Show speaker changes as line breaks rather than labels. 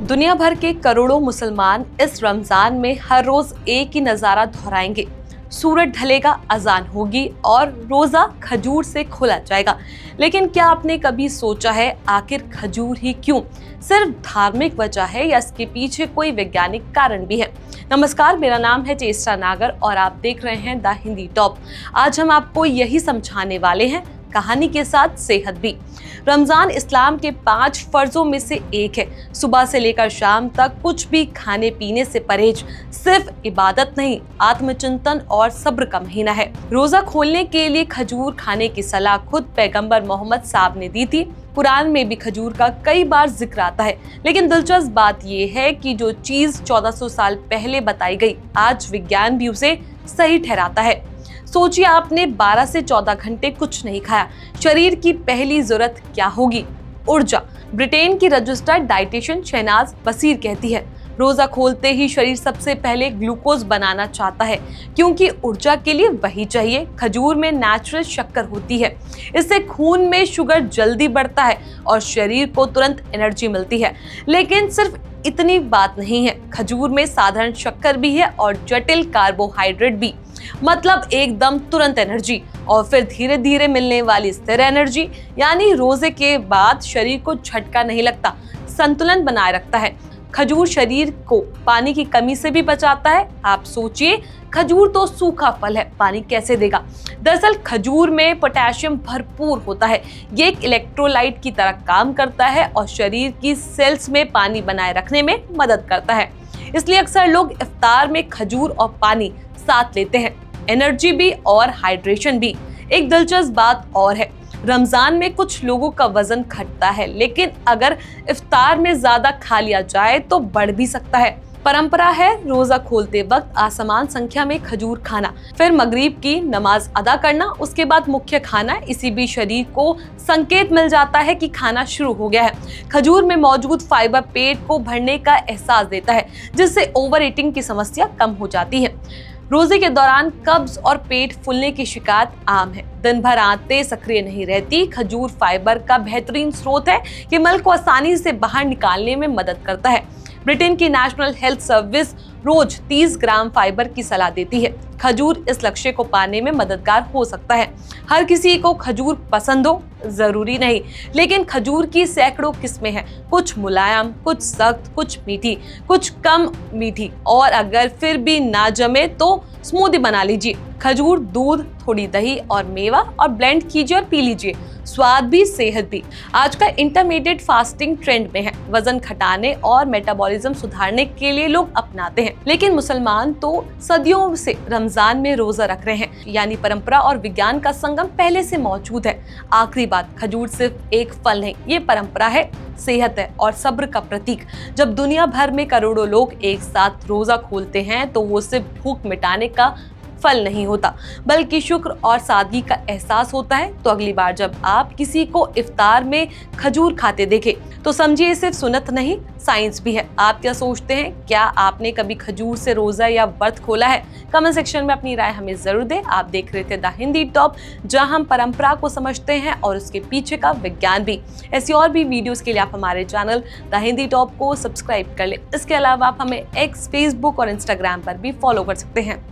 दुनिया भर के करोड़ों मुसलमान इस रमजान में हर रोज एक ही नजारा दोहराएंगे। सूरज ढलेगा, अजान होगी और रोजा खजूर से खुला जाएगा। लेकिन क्या आपने कभी सोचा है आखिर खजूर ही क्यों? सिर्फ धार्मिक वजह है या इसके पीछे कोई वैज्ञानिक कारण भी है? नमस्कार, मेरा नाम है चेष्टा नागर और आप देख रहे हैं द हिंदी टॉप। आज हम आपको यही समझाने वाले हैं, कहानी के साथ सेहत भी। रमजान इस्लाम के 5 फर्जों में से एक है। सुबह से लेकर शाम तक कुछ भी खाने पीने से परहेज सिर्फ इबादत नहीं, आत्मचिंतन और सब्र का महीना है। रोजा खोलने के लिए खजूर खाने की सलाह खुद पैगंबर मोहम्मद साहब ने दी थी। कुरान में भी खजूर का कई बार जिक्र आता है। लेकिन दिलचस्प बात यह है कि जो चीज 1400 साल पहले बताई गई, आज विज्ञान भी उसे सही ठहराता है। सोचिए, आपने 12 से 14 घंटे कुछ नहीं खाया, शरीर की पहली जरूरत क्या होगी? ऊर्जा। ब्रिटेन की रजिस्टर्ड डाइटिशियन शहनाज बसीर कहती है, रोजा खोलते ही शरीर सबसे पहले ग्लूकोज बनाना चाहता है, क्योंकि ऊर्जा के लिए वही चाहिए। खजूर में नेचुरल शक्कर होती है, इससे खून में शुगर जल्दी बढ़ता है और शरीर को तुरंत एनर्जी मिलती है। लेकिन सिर्फ इतनी बात नहीं है, खजूर में साधारण शक्कर भी है और जटिल कार्बोहाइड्रेट भी। मतलब एकदम तुरंत एनर्जी और फिर धीरे धीरे मिलने वाली स्थिर एनर्जी। यानी रोजे के बाद शरीर को झटका नहीं लगता, संतुलन बनाए रखता है। खजूर शरीर को पानी की कमी से भी बचाता है। आप सोचिए, खजूर तो सूखा फल है, पानी कैसे देगा? दरअसल खजूर में पोटेशियम भरपूर होता है। ये एक इलेक्ट्रोलाइट की तरह काम करता है और शरीर की सेल्स में पानी बनाए रखने में मदद करता है। इसलिए अक्सर लोग इफ्तार में खजूर और पानी साथ लेते हैं, एनर्जी भी और हाइड्रेशन भी। एक दिलचस्प बात और है, रमजान में कुछ लोगों का वजन घटता है, लेकिन अगर इफ्तार में ज्यादा खा लिया जाए तो बढ़ भी सकता है। परंपरा है रोजा खोलते वक्त असमान संख्या में खजूर खाना, फिर मगरिब की नमाज अदा करना, उसके बाद मुख्य खाना। इसी बीच शरीर को संकेत मिल जाता है कि खाना शुरू हो गया है। खजूर में मौजूद फाइबर पेट को भरने का एहसास देता है, जिससे ओवर ईटिंग की समस्या कम हो जाती है। रोजे के दौरान कब्ज और पेट फूलने की शिकायत आम है। दिन भर आंतें सक्रिय नहीं रहती। खजूर फाइबर का बेहतरीन स्रोत है, ये मल को आसानी से बाहर निकालने में मदद करता है। ब्रिटेन की नेशनल हेल्थ सर्विस रोज 30 ग्राम फाइबर की सलाह देती है। खजूर इस लक्ष्य को पाने में मददगार हो सकता है। हर किसी को खजूर पसंद हो जरूरी नहीं, लेकिन खजूर की सैकड़ों किस्में हैं। कुछ मुलायम, कुछ सख्त, कुछ मीठी, कुछ कम मीठी। और अगर फिर भी ना जमे तो स्मूदी बना लीजिए। खजूर, दूध, थोड़ी दही और मेवा और ब्लेंड कीजिए और पी लीजिए। स्वाद भी, सेहत भी। आज का इंटरमीडिएट फास्टिंग ट्रेंड में है। वजन घटाने और मेटाबॉलिज्म सुधारने के लिए लोग अपनाते हैं। लेकिन मुसलमान तो सदियों से रमजान में रोजा रख रहे हैं, यानी परंपरा और विज्ञान का संगम पहले से मौजूद है। आखिरी बात, खजूर सिर्फ एक फल नहीं, ये परंपरा है, सेहत है और सब्र का प्रतीक। जब दुनिया भर में करोड़ों लोग एक साथ रोजा खोलते हैं तो वो सिर्फ भूख मिटाने का फल नहीं होता, बल्कि शुक्र और सादगी का एहसास होता है। तो अगली बार जब आप किसी को इफ्तार में खजूर खाते देखें तो समझिए सिर्फ सुन्नत नहीं, साइंस भी है। आप क्या सोचते हैं? क्या आपने कभी खजूर से रोजा या व्रत खोला है? कमेंट सेक्शन में अपनी राय हमें जरूर दें। आप देख रहे थे द हिंदी टॉप, जहां हम परंपरा को समझते हैं और उसके पीछे का विज्ञान भी। ऐसी और भी वीडियोस के लिए आप हमारे चैनल द हिंदी टॉप को सब्सक्राइब कर लें। इसके अलावा आप हमें एक्स, फेसबुक और इंस्टाग्राम पर भी फॉलो कर सकते हैं।